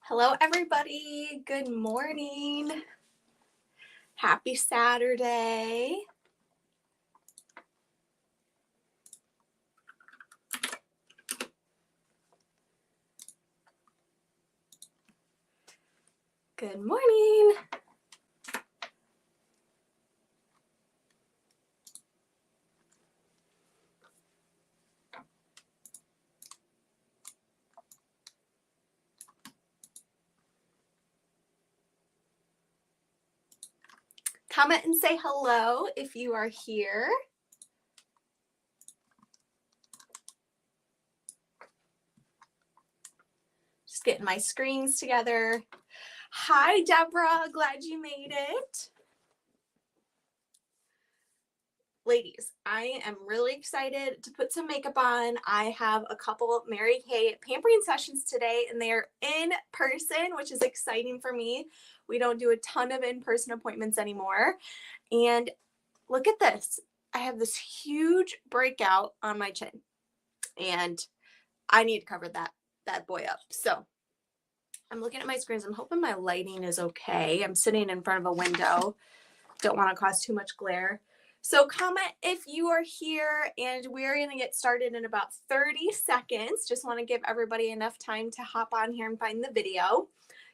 Hello, everybody. Good morning. Happy Saturday. Good morning. Comment and say hello if you are here. Just getting my screens together. Hi, Deborah. Glad you made it. Ladies, I am really excited to put some makeup on. I have a couple of Mary Kay pampering sessions today, and they're in person, which is exciting for me. We don't do a ton of in-person appointments anymore. And look at this. I have this huge breakout on my chin, and I need to cover that boy up. So I'm looking at my screens. I'm hoping my lighting is okay. I'm sitting in front of a window. Don't want to cause too much glare. So comment if you are here, and we're going to get started in about 30 seconds. Just want to give everybody enough time to hop on here and find the video.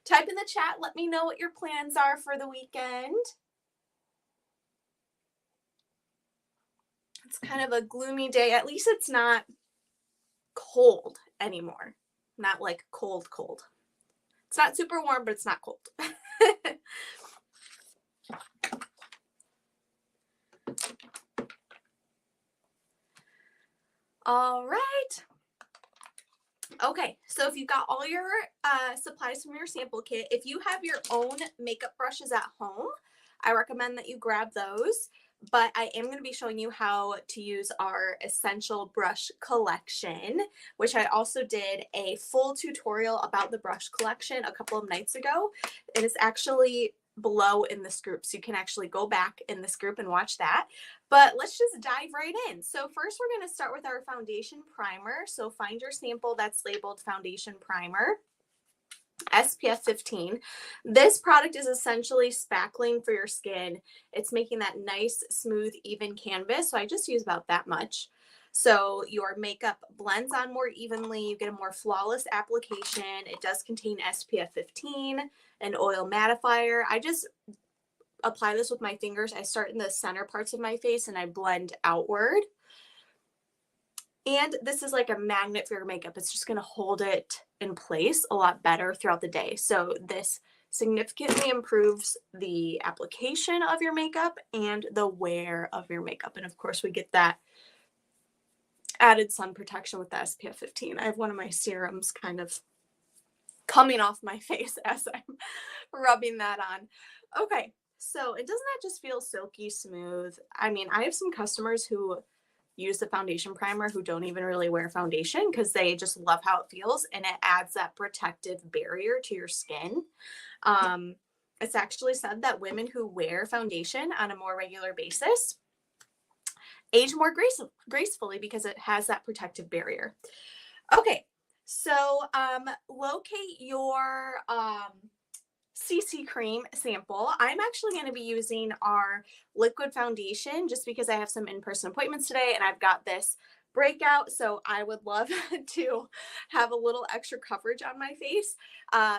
Type in the chat. Let me know what your plans are for the weekend. It's kind of a gloomy day. At least it's not cold anymore. Not like cold. It's not super warm, but it's not cold. All right. Okay, so if you've got all your supplies from your sample kit, if you have your own makeup brushes at home, I recommend that you grab those. But I am going to be showing you how to use our essential brush collection, which I also did a full tutorial about the brush collection a couple of nights ago. It is actually below in this group, so you can actually go back in this group and watch that. But let's just dive right in. So first we're going to start with our foundation primer. So find your sample that's labeled foundation primer. SPF 15. This product is essentially spackling for your skin. It's making that nice, smooth, even canvas. So I just use about that much. So your makeup blends on more evenly. You get a more flawless application. It does contain SPF 15, an oil mattifier. I just apply this with my fingers. I start in the center parts of my face and I blend outward. And this is like a magnet for your makeup. It's just going to hold it in place a lot better throughout the day. So this significantly improves the application of your makeup and the wear of your makeup. And of course, we get that added sun protection with the SPF 15. I have one of my serums kind of coming off my face as I'm rubbing that on. Okay, so doesn't that just feel silky smooth? I mean, I have some customers who use the foundation primer who don't even really wear foundation because they just love how it feels, and it adds that protective barrier to your skin. It's actually said that women who wear foundation on a more regular basis age more gracefully because it has that protective barrier. Okay, so locate your CC cream sample. I'm actually going to be using our liquid foundation just because I have some in-person appointments today and I've got this breakout, so I would love to have a little extra coverage on my face.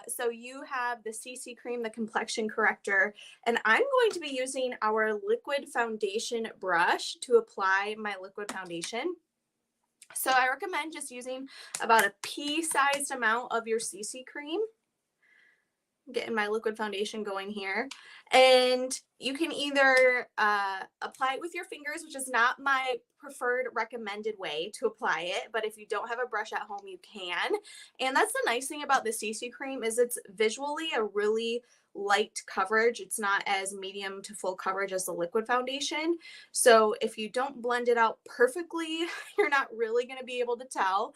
So you have the CC cream, the complexion corrector, and I'm going to be using our liquid foundation brush to apply my liquid foundation. So I recommend just using about a pea-sized amount of your CC cream. Getting my liquid foundation going here, and you can either apply it with your fingers, which is not my preferred recommended way to apply it, but if you don't have a brush at home, you can. And that's the nice thing about the CC cream is it's visually a really light coverage. It's not as medium to full coverage as the liquid foundation. So if you don't blend it out perfectly, you're not really going to be able to tell.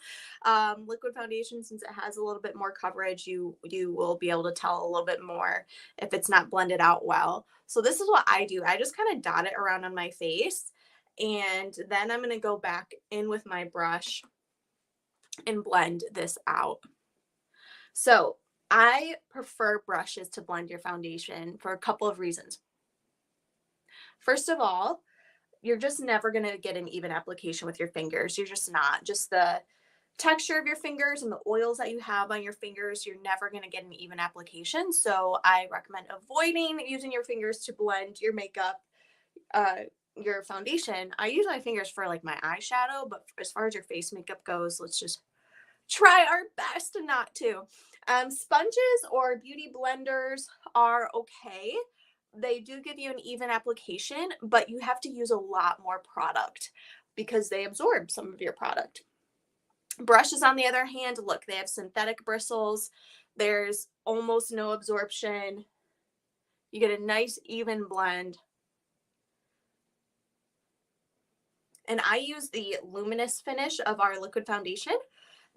Liquid foundation, since it has a little bit more coverage, you will be able to tell a little bit more if it's not blended out well. So this is what I do. I just kind of dot it around on my face, and then I'm going to go back in with my brush and blend this out. So I prefer brushes to blend your foundation for a couple of reasons. First of all, you're just never going to get an even application with your fingers. You're just not. Just the texture of your fingers and the oils that you have on your fingers, you're never going to get an even application. So I recommend avoiding using your fingers to blend your makeup, uh, your foundation. I use my fingers for like my eyeshadow, but as far as your face makeup goes, let's just try our best not to. Sponges or beauty blenders are okay. They do give you an even application, but you have to use a lot more product because they absorb some of your product. Brushes, on the other hand, look, they have synthetic bristles. There's almost no absorption. You get a nice even blend. And I use the luminous finish of our liquid foundation.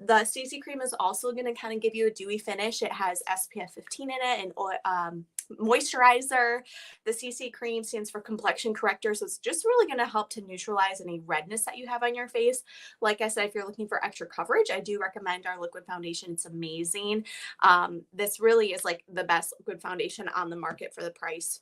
The CC cream is also going to kind of give you a dewy finish. It has SPF 15 in it and moisturizer. The CC cream stands for complexion corrector, so it's just really going to help to neutralize any redness that you have on your face. Like I said, if you're looking for extra coverage, I do recommend our liquid foundation. It's amazing. This really is like the best liquid foundation on the market for the price,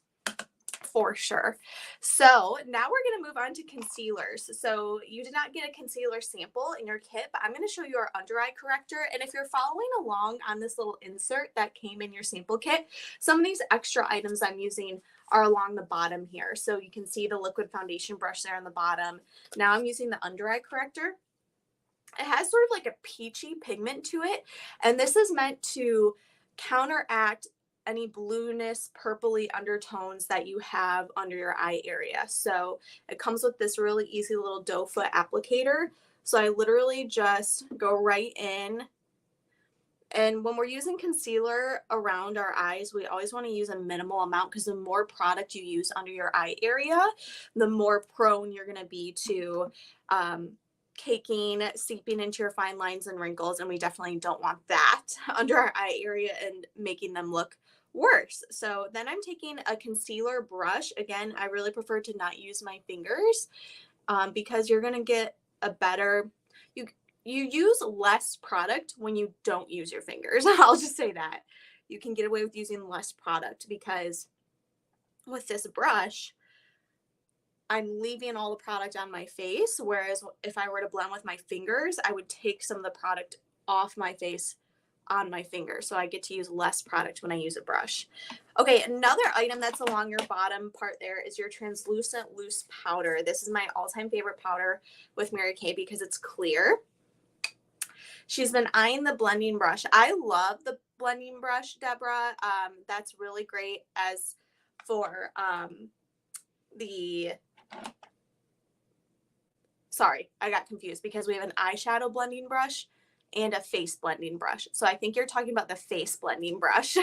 for sure. So now we're going to move on to concealers. So you did not get a concealer sample in your kit, but I'm going to show you our under eye corrector. And if you're following along on this little insert that came in your sample kit, some of these extra items I'm using are along the bottom here. So you can see the liquid foundation brush there on the bottom. Now I'm using the under eye corrector. It has sort of like a peachy pigment to it, and this is meant to counteract any blueness, purpley undertones that you have under your eye area. So it comes with this really easy little doe foot applicator. So I literally just go right in. And when we're using concealer around our eyes, we always want to use a minimal amount because the more product you use under your eye area, the more prone you're going to be to caking, seeping into your fine lines and wrinkles. And we definitely don't want that under our eye area and making them look worse. So then I'm taking a concealer brush. Again, I really prefer to not use my fingers because you're going to get a better, you use less product when you don't use your fingers. I'll just say that. You can get away with using less product because with this brush, I'm leaving all the product on my face. Whereas if I were to blend with my fingers, I would take some of the product off my face on my finger. So I get to use less product when I use a brush. Okay, another item that's along your bottom part there is your translucent loose powder. This is my all-time favorite powder with Mary Kay because it's clear. She's been eyeing the blending brush. I love the blending brush, Deborah. That's really great as for sorry, I got confused because we have an eyeshadow blending brush and a face blending brush. So I think you're talking about the face blending brush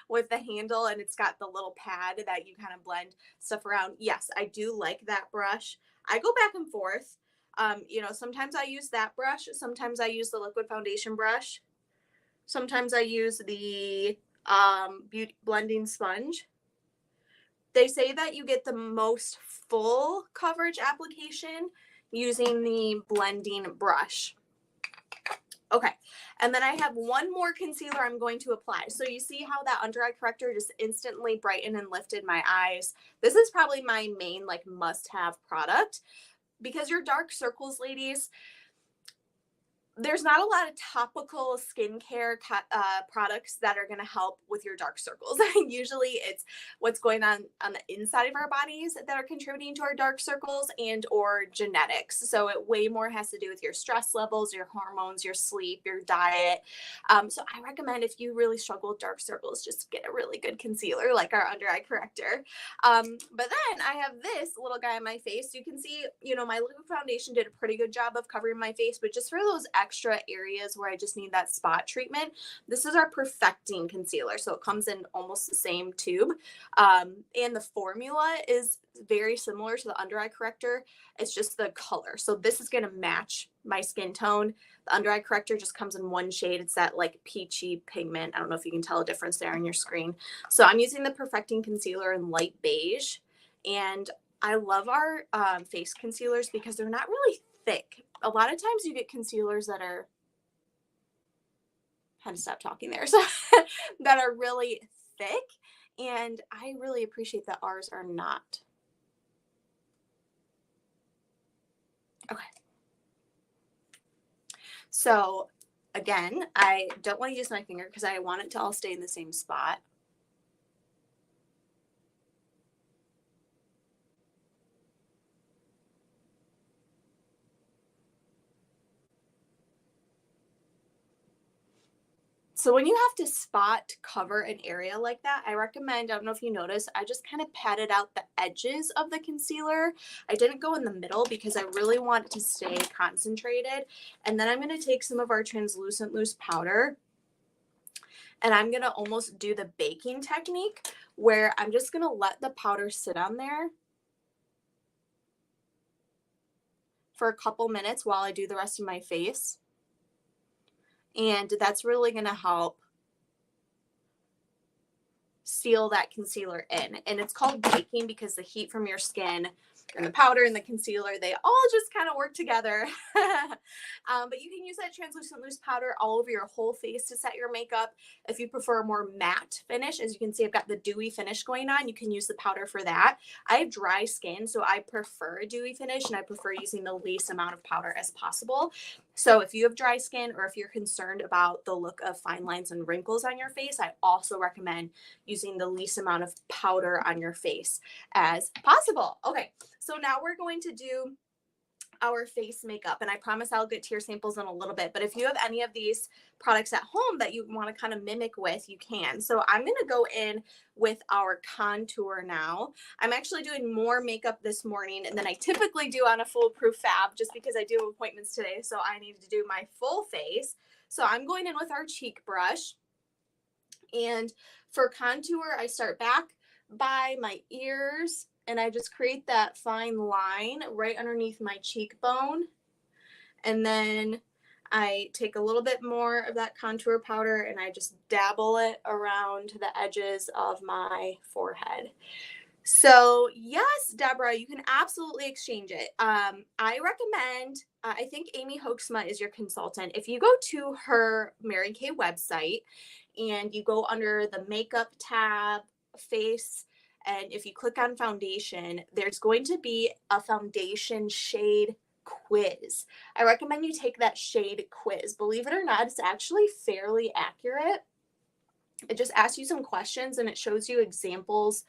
with the handle, and it's got the little pad that you kind of blend stuff around. Yes, I do like that brush. I go back and forth. Sometimes I use that brush. Sometimes I use the liquid foundation brush. Sometimes I use the beauty blending sponge. They say that you get the most full coverage application using the blending brush. Okay, and then I have one more concealer I'm going to apply. So you see how that under eye corrector just instantly brightened and lifted my eyes. This is probably my main like must-have product because your dark circles, ladies, there's not a lot of topical skincare products that are going to help with your dark circles. Usually it's what's going on the inside of our bodies that are contributing to our dark circles and or genetics. So it way more has to do with your stress levels, your hormones, your sleep, your diet. So I recommend if you really struggle with dark circles, just get a really good concealer like our under eye corrector. But then I have this little guy on my face. You can see, my liquid foundation did a pretty good job of covering my face, but just for those extra areas where I just need that spot treatment, this is our perfecting concealer. So it comes in almost the same tube. And the formula is very similar to the under eye corrector. It's just the color. So this is going to match my skin tone. The under eye corrector just comes in one shade. It's that like peachy pigment. I don't know if you can tell a difference there on your screen. So I'm using the perfecting concealer in light beige. And I love our face concealers because they're not really thick. A lot of times you get concealers that are had to stop talking there. So that are really thick. And I really appreciate that ours are not. Okay. So again, I don't want to use my finger because I want it to all stay in the same spot. So when you have to spot cover an area like that, I recommend, I don't know if you noticed, I just kind of patted out the edges of the concealer. I didn't go in the middle because I really want it to stay concentrated. And then I'm going to take some of our translucent loose powder, and I'm going to almost do the baking technique where I'm just going to let the powder sit on there for a couple minutes while I do the rest of my face. And that's really going to help seal that concealer in. And it's called baking because the heat from your skin and the powder and the concealer, they all just kind of work together. But you can use that translucent loose powder all over your whole face to set your makeup. If you prefer a more matte finish, as you can see, I've got the dewy finish going on. You can use the powder for that. I have dry skin, so I prefer a dewy finish, and I prefer using the least amount of powder as possible. So if you have dry skin, or if you're concerned about the look of fine lines and wrinkles on your face, I also recommend using the least amount of powder on your face as possible. Okay, so now we're going to do our face makeup, and I promise I'll get to your samples in a little bit, but if you have any of these products at home that you want to kind of mimic with, you can. So I'm going to go in with our contour now. I'm actually doing more makeup this morning than I typically do on a Foolproof Fab, just because I do have appointments today, so I needed to do my full face. So I'm going in with our cheek brush, and for contour, I start back by my ears, and I just create that fine line right underneath my cheekbone. And then I take a little bit more of that contour powder and I just dabble it around the edges of my forehead. So yes, Deborah, you can absolutely exchange it. I recommend, I think Amy Hoeksma is your consultant. If you go to her Mary Kay website and you go under the makeup tab, face, and if you click on foundation, there's going to be a foundation shade quiz. I recommend you take that shade quiz. Believe it or not, it's actually fairly accurate. It just asks you some questions and it shows you examples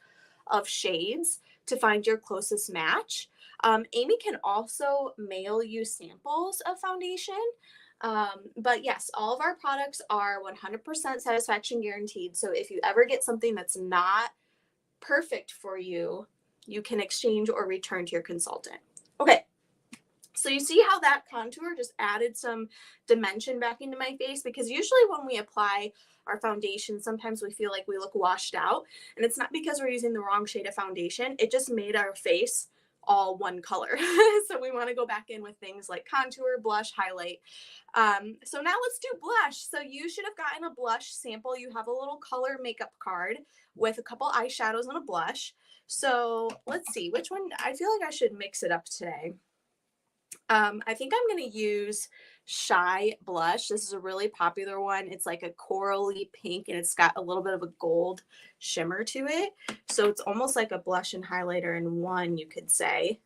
of shades to find your closest match. Amy can also mail you samples of foundation. But yes, all of our products are 100% satisfaction guaranteed. So if you ever get something that's not perfect for you, you can exchange or return to your consultant. Okay. So you see how that contour just added some dimension back into my face? Because usually when we apply our foundation, sometimes we feel like we look washed out. And it's not because we're using the wrong shade of foundation. It just made our face all one color. So we want to go back in with things like contour, blush, highlight. So now let's do blush. So you should have gotten a blush sample. You have a little color makeup card with a couple eyeshadows and a blush. So let's see which one. I feel like I should mix it up today. I think I'm going to use Shy Blush. This is a really popular one. It's like a corally pink and it's got a little bit of a gold shimmer to it. So it's almost like a blush and highlighter in one, you could say.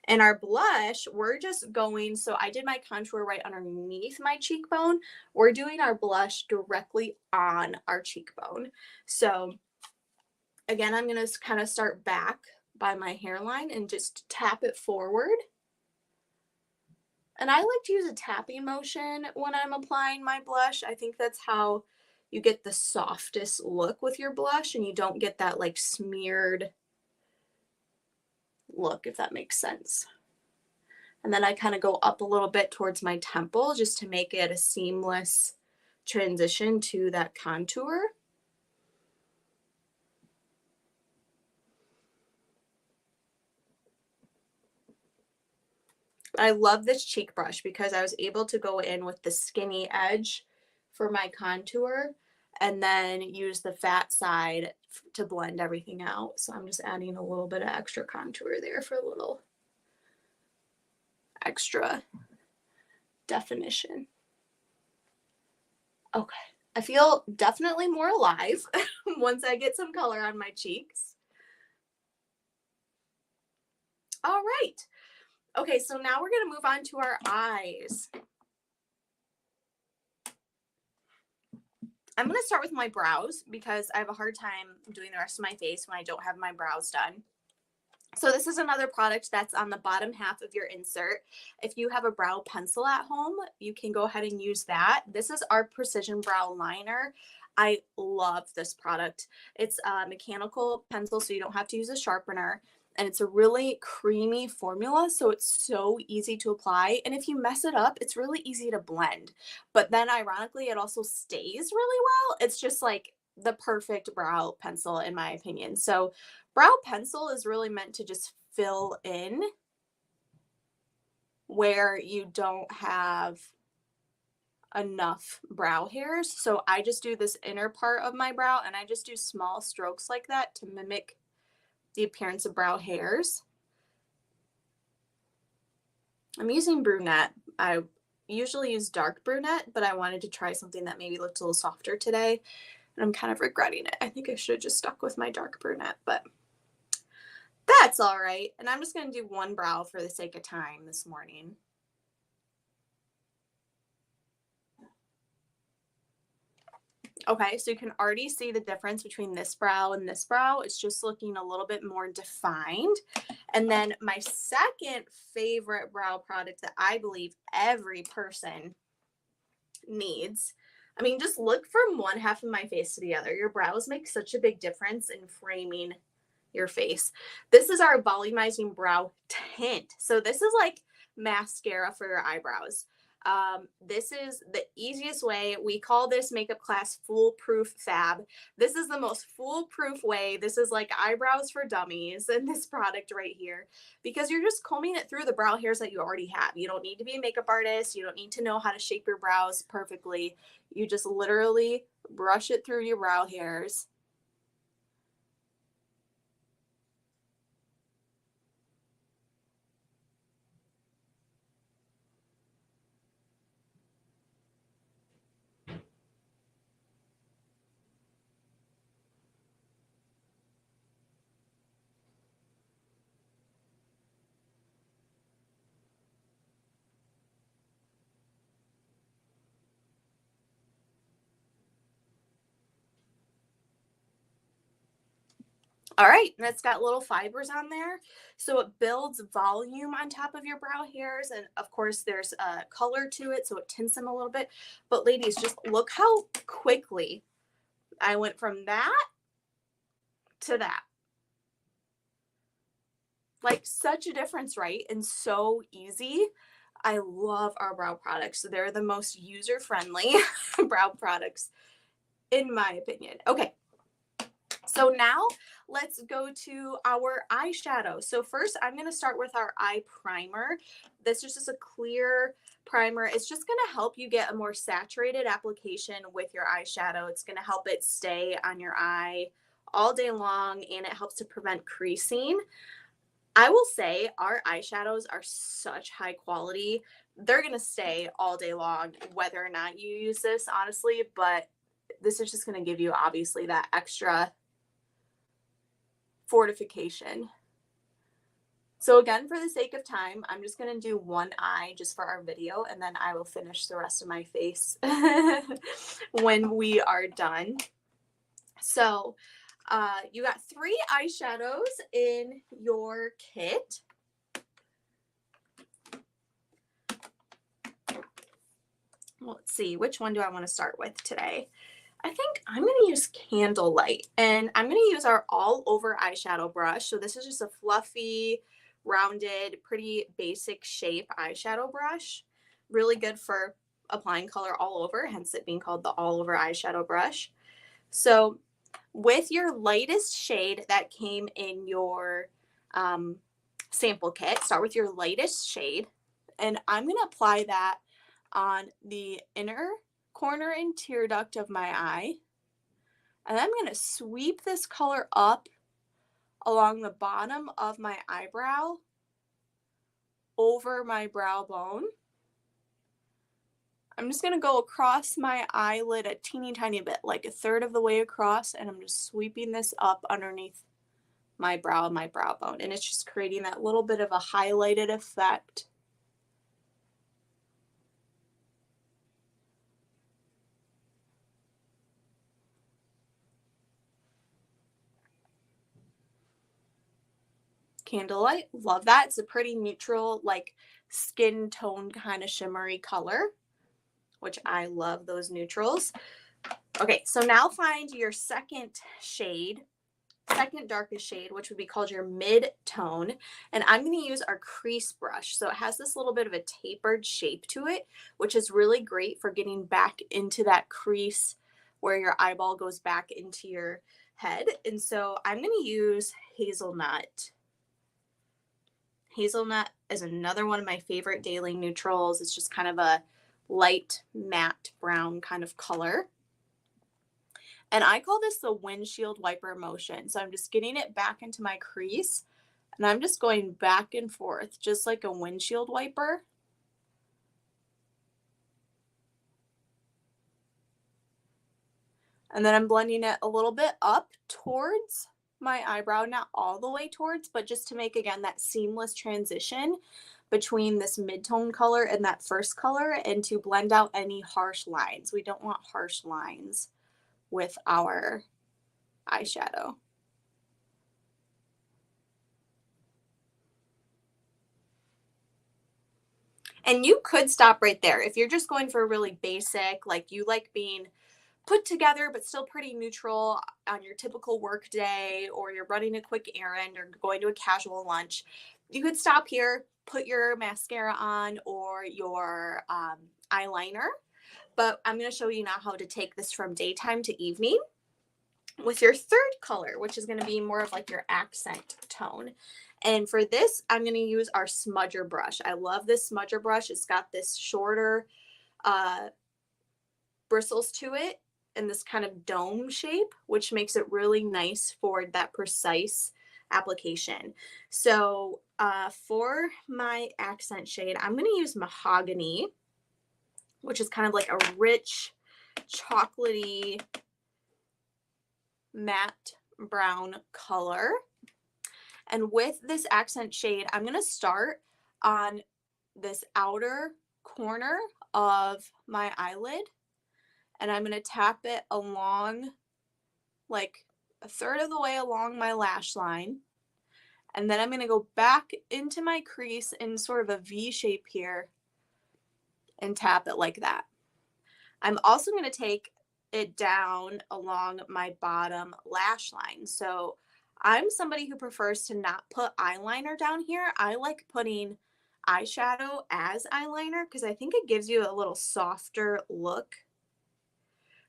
And our blush, we're just going, so I did my contour right underneath my cheekbone. We're doing our blush directly on our cheekbone. So again, I'm going to kind of start back by my hairline and just tap it forward. And I like to use a tapping motion when I'm applying my blush. I think that's how you get the softest look with your blush and you don't get that like smeared look, if that makes sense. And then I kind of go up a little bit towards my temple just to make it a seamless transition to that contour. I love this cheek brush because I was able to go in with the skinny edge for my contour and then use the fat side to blend everything out. So I'm just adding a little bit of extra contour there for a little extra definition. Okay. I feel definitely more alive once I get some color on my cheeks. All right. Okay, so now we're going to move on to our eyes. I'm going to start with my brows because I have a hard time doing the rest of my face when I don't have my brows done. So this is another product that's on the bottom half of your insert. If you have a brow pencil at home, you can go ahead and use that. This is our Precision Brow Liner. I love this product. It's a mechanical pencil, so you don't have to use a sharpener. And it's a really creamy formula, so it's so easy to apply. And if you mess it up, it's really easy to blend. But then ironically, it also stays really well. It's just like the perfect brow pencil, in my opinion. So brow pencil is really meant to just fill in where you don't have enough brow hairs. So I just do this inner part of my brow and I just do small strokes like that to mimic the appearance of brow hairs. I'm using brunette. I usually use dark brunette, but I wanted to try something that maybe looked a little softer today. And I'm kind of regretting it. I think I should have just stuck with my dark brunette, but that's all right. And I'm just going to do one brow for the sake of time this morning. Okay, so you can already see the difference between this brow and this brow. It's just looking a little bit more defined. And then my second favorite brow product that I believe every person needs. I mean, just look from one half of my face to the other. Your brows make such a big difference in framing your face. This is our volumizing brow tint. So this is like mascara for your eyebrows. This is the easiest way. We call this makeup class Foolproof Fab. This is the most foolproof way. This is like eyebrows for dummies and this product right here, because you're just combing it through the brow hairs that you already have. You don't need to be a makeup artist. You don't need to know how to shape your brows perfectly. You just literally brush it through your brow hairs. All right, and it's got little fibers on there, so it builds volume on top of your brow hairs, and of course there's a color to it, so it tints them a little bit. But ladies, just look how quickly I went from that to that. Like, such a difference, right? And so easy. I love our brow products. They're the most user-friendly brow products, in my opinion. Okay, so now let's go to our eyeshadow. So first I'm going to start with our eye primer. This is just a clear primer. It's just going to help you get a more saturated application with your eyeshadow. It's going to help it stay on your eye all day long, and it helps to prevent creasing. I will say our eyeshadows are such high quality. They're going to stay all day long, whether or not you use this, honestly, but this is just going to give you obviously that extra fortification. So again, for the sake of time, I'm just going to do one eye just for our video, and then I will finish the rest of my face when we are done. So you got 3 eyeshadows in your kit. Well, let's see, which one do I want to start with today? I think I'm going to use Candlelight, and I'm going to use our all over eyeshadow brush. So this is just a fluffy, rounded, pretty basic shape eyeshadow brush. Really good for applying color all over, hence it being called the all over eyeshadow brush. So with your lightest shade that came in your sample kit, start with your lightest shade, and I'm going to apply that on the inner corner and tear duct of my eye. And I'm going to sweep this color up along the bottom of my eyebrow over my brow bone. I'm just going to go across my eyelid a teeny tiny bit, like a third of the way across, and I'm just sweeping this up underneath my brow and my brow bone, and it's just creating that little bit of a highlighted effect. Candlelight, love that. It's a pretty neutral, like skin tone kind of shimmery color, which I love those neutrals. Okay, so now find your second darkest shade, which would be called your mid-tone, and I'm going to use our crease brush. So it has this little bit of a tapered shape to it, which is really great for getting back into that crease where your eyeball goes back into your head. And so I'm going to use Hazelnut. Hazelnut is another one of my favorite daily neutrals. It's just kind of a light matte brown kind of color. And I call this the windshield wiper motion. So I'm just getting it back into my crease, and I'm just going back and forth, just like a windshield wiper. And then I'm blending it a little bit up towards my eyebrow, not all the way towards, but just to make, again, that seamless transition between this mid-tone color and that first color, and to blend out any harsh lines. We don't want harsh lines with our eyeshadow. And you could stop right there. If you're just going for a really basic, like you like being put together but still pretty neutral on your typical work day, or you're running a quick errand or going to a casual lunch, you could stop here, put your mascara on or your eyeliner. But I'm going to show you now how to take this from daytime to evening with your third color, which is going to be more of like your accent tone. And for this, I'm going to use our smudger brush. I love this smudger brush. It's got this shorter bristles to it and this kind of dome shape, which makes it really nice for that precise application. So for my accent shade, I'm going to use Mahogany, which is kind of like a rich, chocolatey, matte brown color. And with this accent shade, I'm going to start on this outer corner of my eyelid, and I'm going to tap it along like a third of the way along my lash line. And then I'm going to go back into my crease in sort of a V shape here and tap it like that. I'm also going to take it down along my bottom lash line. So I'm somebody who prefers to not put eyeliner down here. I like putting eyeshadow as eyeliner because I think it gives you a little softer look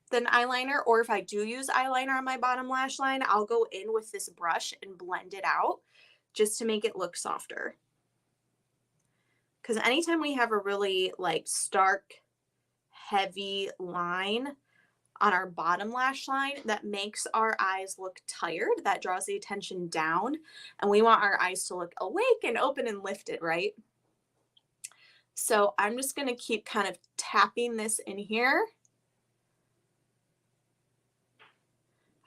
than eyeliner. Or if I do use eyeliner on my bottom lash line, I'll go in with this brush and blend it out just to make it look softer. Because anytime we have a really like stark, heavy line on our bottom lash line, that makes our eyes look tired. That draws the attention down, and we want our eyes to look awake and open and lifted, right? So I'm just going to keep kind of tapping this in here.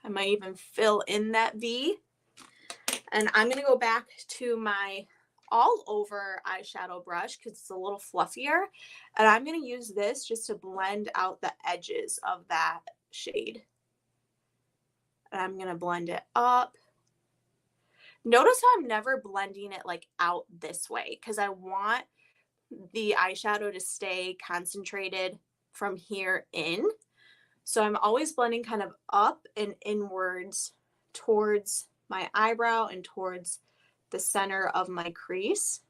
I might even fill in that V. And I'm going to go back to my all over eyeshadow brush because it's a little fluffier. And I'm going to use this just to blend out the edges of that shade. And I'm going to blend it up. Notice how I'm never blending it like out this way because I want the eyeshadow to stay concentrated from here in. So I'm always blending kind of up and inwards towards my eyebrow and towards the center of my crease.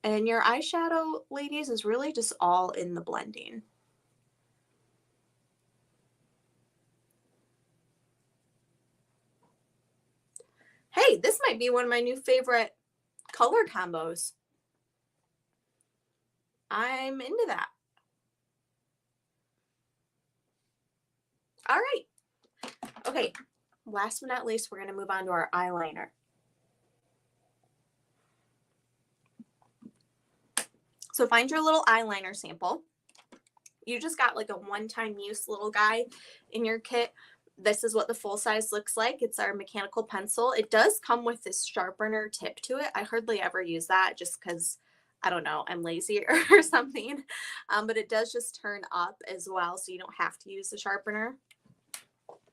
And your eyeshadow, ladies, is really just all in the blending. Hey, this might be one of my new favorite color combos. I'm into that. All right. Okay. Last but not least, we're going to move on to our eyeliner. So find your little eyeliner sample. You just got like a one-time use little guy in your kit. This is what the full size looks like. It's our mechanical pencil. It does come with this sharpener tip to it. I hardly ever use that just because, I don't know, I'm lazy or something. But it does just turn up as well, so you don't have to use the sharpener.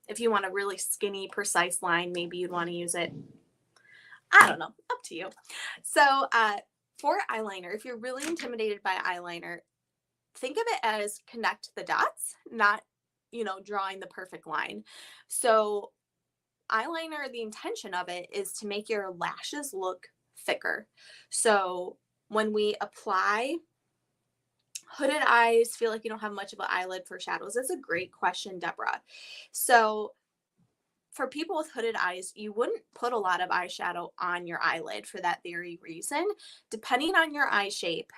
If you want a really skinny, precise line, maybe you'd want to use it. I don't know, up to you. So for eyeliner, if you're really intimidated by eyeliner, think of it as connect the dots, not, drawing the perfect line. So eyeliner, the intention of it is to make your lashes look thicker. So when we apply hooded eyes, feel like you don't have much of an eyelid for shadows. That's a great question, Deborah. So for people with hooded eyes, you wouldn't put a lot of eyeshadow on your eyelid for that very reason. Depending on your eye shape,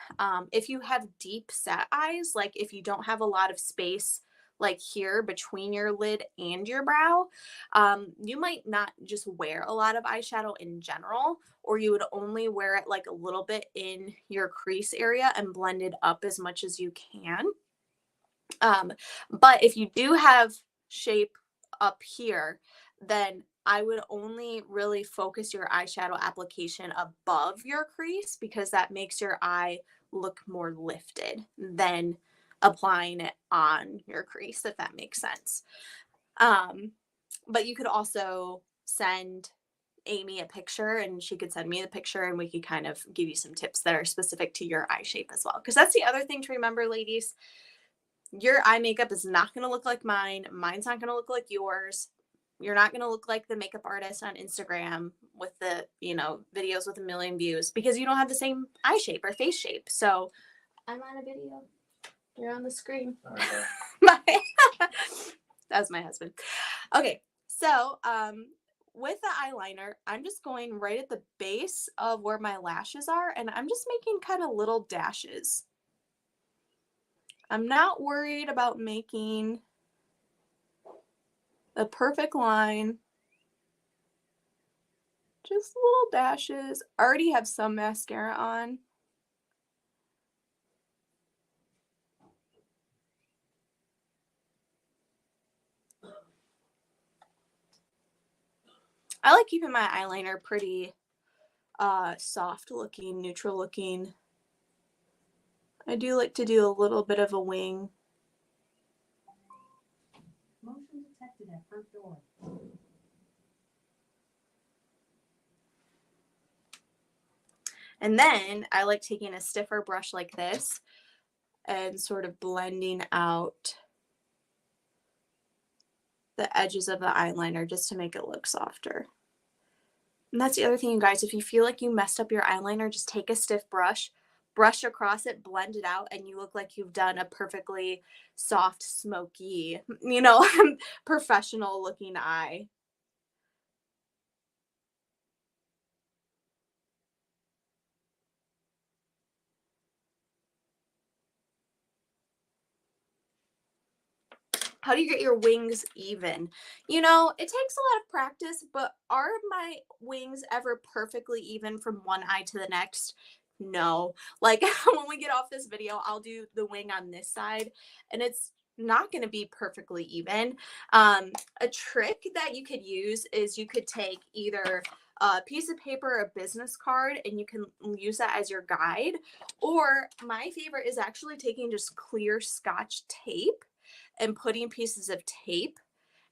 if you have deep set eyes, like if you don't have a lot of space like here between your lid and your brow, you might not just wear a lot of eyeshadow in general, or you would only wear it like a little bit in your crease area and blend it up as much as you can. But if you do have shape up here, then I would only really focus your eyeshadow application above your crease, because that makes your eye look more lifted than applying it on your crease, if that makes sense. But you could also send Amy a picture and she could send me the picture, and we could kind of give you some tips that are specific to your eye shape as well. Because that's the other thing to remember, ladies. Your eye makeup is not going to look like mine. Mine's not going to look like yours. You're not going to look like the makeup artist on Instagram with the, videos with 1 million views, because you don't have the same eye shape or face shape. So I'm on a video. You're on the screen. That was my husband. Okay. So, with the eyeliner, I'm just going right at the base of where my lashes are, and I'm just making kind of little dashes. I'm not worried about making a perfect line. Just little dashes. I already have some mascara on. I like keeping my eyeliner pretty soft looking, neutral looking. I do like to do a little bit of a wing. Motion detected at front door. And then I like taking a stiffer brush like this and sort of blending out the edges of the eyeliner just to make it look softer. And that's the other thing, you guys. If you feel like you messed up your eyeliner, just take a stiff brush, brush across it, blend it out, and you look like you've done a perfectly soft, smoky, professional looking eye. How do you get your wings even? It takes a lot of practice, but are my wings ever perfectly even from one eye to the next? No. Like when we get off this video, I'll do the wing on this side and it's not going to be perfectly even. A trick that you could use is you could take either a piece of paper or a business card and you can use that as your guide. Or my favorite is actually taking just clear Scotch tape and putting pieces of tape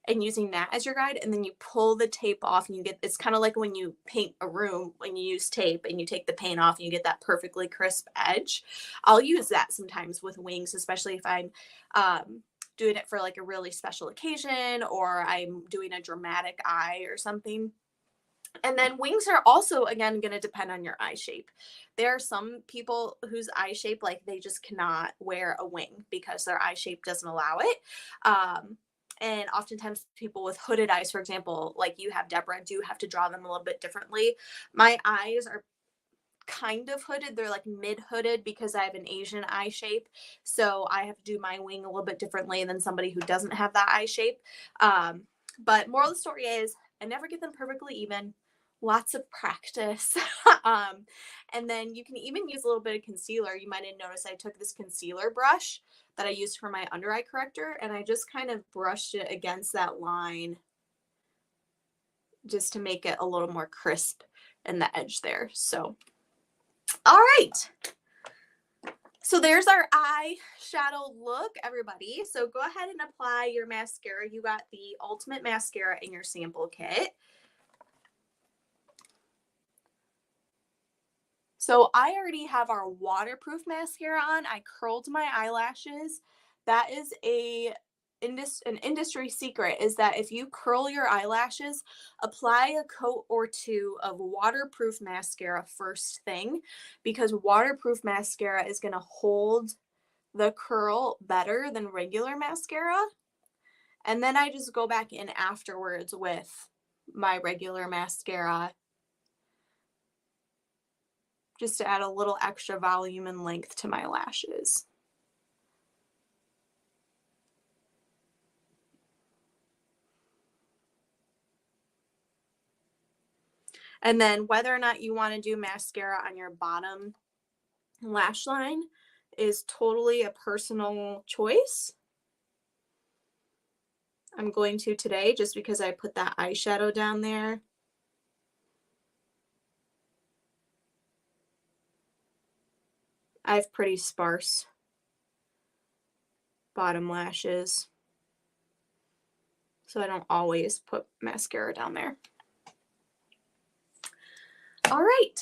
and using that as your guide, and then you pull the tape off and you get, it's kind of like when you paint a room, when you use tape and you take the paint off and you get that perfectly crisp edge. I'll use that sometimes with wings, especially if I'm doing it for like a really special occasion or I'm doing a dramatic eye or something. And then wings are also, again, going to depend on your eye shape. There are some people whose eye shape, like they just cannot wear a wing because their eye shape doesn't allow it. And oftentimes people with hooded eyes, for example, like you have, Deborah, do have to draw them a little bit differently. My eyes are kind of hooded. They're like mid-hooded because I have an Asian eye shape. So I have to do my wing a little bit differently than somebody who doesn't have that eye shape. But moral of the story is I never get them perfectly even. lots of practice. And then you can even use a little bit of concealer. You might have noticed I took this concealer brush that I used for my under eye corrector, and I just kind of brushed it against that line just to make it a little more crisp in the edge there. So, all right. So there's our eyeshadow look, everybody. So go ahead and apply your mascara. You got the Ultimate Mascara in your sample kit. So I already have our waterproof mascara on. I curled my eyelashes. That is an industry secret, is that if you curl your eyelashes, apply a coat or two of waterproof mascara first thing, because waterproof mascara is going to hold the curl better than regular mascara. And then I just go back in afterwards with my regular mascara just to add a little extra volume and length to my lashes. And then whether or not you want to do mascara on your bottom lash line is totally a personal choice. I'm going to today just because I put that eyeshadow down there. I have pretty sparse bottom lashes, so I don't always put mascara down there. All right.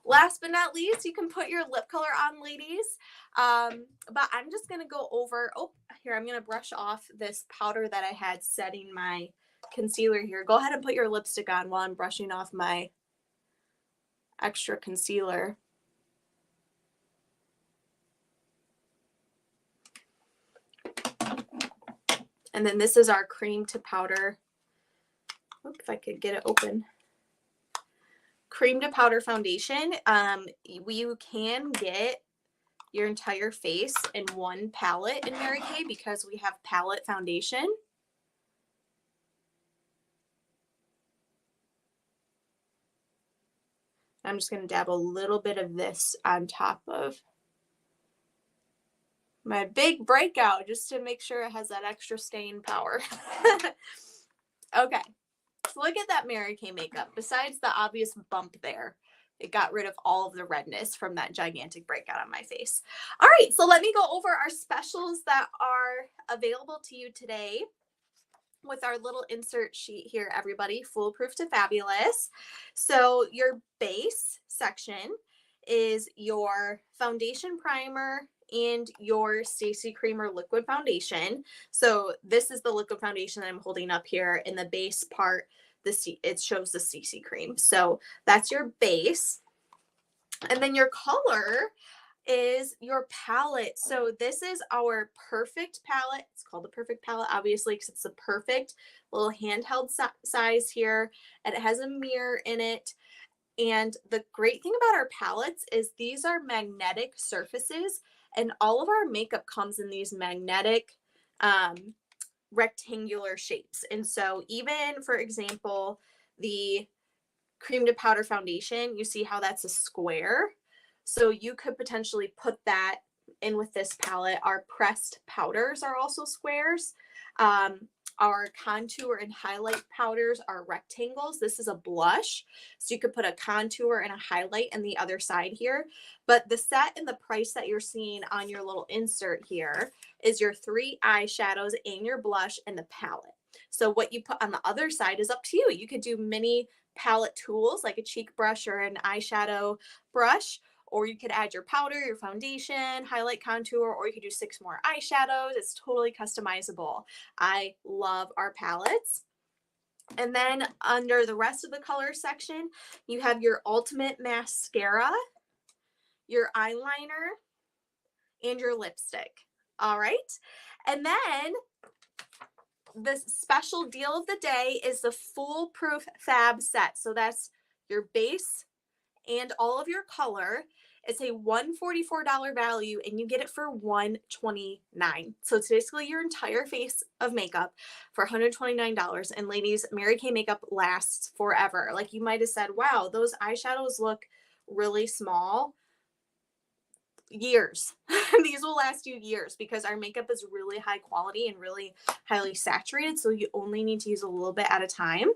Last but not least, you can put your lip color on, ladies. But I'm just going to go over, here, I'm going to brush off this powder that I had setting my concealer here. Go ahead and put your lipstick on while I'm brushing off my extra concealer. And then this is our cream to powder. If I could get it open. Cream to powder foundation. You can get your entire face in one palette in Mary Kay because we have palette foundation. I'm just going to dab a little bit of this on top of my big breakout just to make sure it has that extra staying power. Okay, so look at that Mary Kay makeup. Besides the obvious bump there, it got rid of all of the redness from that gigantic breakout on my face. All right, so let me go over our specials that are available to you today with our little insert sheet here, everybody. Foolproof to Fabulous. So your base section is your foundation primer and your Stacey Creamer liquid foundation. So this is the liquid foundation that I'm holding up here. In the base part, it shows the CC cream. So that's your base. And then your color is your palette. So this is our perfect palette. It's called the perfect palette, obviously, because it's the perfect little handheld size here. And it has a mirror in it. And the great thing about our palettes is these are magnetic surfaces, and all of our makeup comes in these magnetic rectangular shapes. And so even, for example, the cream to powder foundation, you see how that's a square? So you could potentially put that in with this palette. Our pressed powders are also squares. Our contour and highlight powders are rectangles. This is a blush, so you could put a contour and a highlight on the other side here. But the set and the price that you're seeing on your little insert here is your 3 eyeshadows and your blush and the palette. So what you put on the other side is up to you. You could do mini palette tools like a cheek brush or an eyeshadow brush, or you could add your powder, your foundation, highlight, contour, or you could do 6 more eyeshadows. It's totally customizable. I love our palettes. And then under the rest of the color section, you have your Ultimate Mascara, your eyeliner, and your lipstick. All right. And then the special deal of the day is the Foolproof Fab set. So that's your base and all of your color. It's a $144 value and you get it for $129. So it's basically your entire face of makeup for $129. And ladies, Mary Kay makeup lasts forever. Like, you might have said, wow, those eyeshadows look really small. Years. These will last you years because our makeup is really high quality and really highly saturated. So you only need to use a little bit at a time.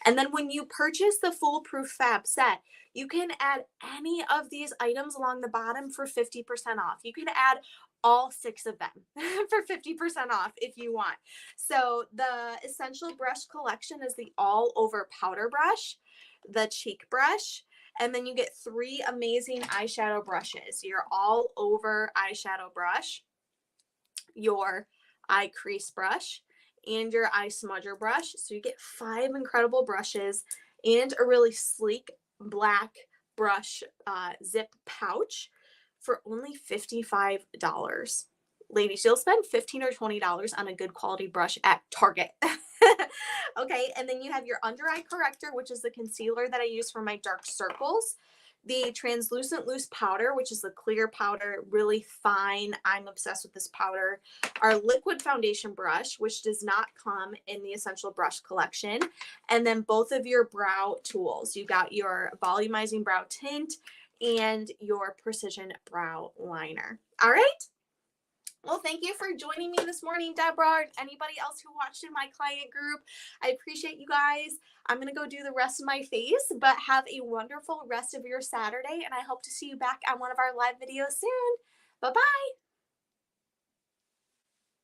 And then when you purchase the Foolproof Fab set, you can add any of these items along the bottom for 50% off. You can add all 6 of them for 50% off if you want. So the Essential Brush Collection is the all over powder brush, the cheek brush, and then you get 3 amazing eyeshadow brushes. Your all over eyeshadow brush, your eye crease brush, and your eye smudger brush. So you get 5 incredible brushes and a really sleek black brush zip pouch for only $55. Ladies, you'll spend $15 or $20 on a good quality brush at Target. Okay, and then you have your under eye corrector, which is the concealer that I use for my dark circles. The translucent loose powder, which is the clear powder, really fine. I'm obsessed with this powder. Our liquid foundation brush, which does not come in the Essential Brush Collection. And then both of your brow tools. You got your volumizing brow tint and your precision brow liner. All right. Well, thank you for joining me this morning, Deborah, and anybody else who watched in my client group. I appreciate you guys. I'm going to go do the rest of my face, but have a wonderful rest of your Saturday, and I hope to see you back on one of our live videos soon. Bye-bye.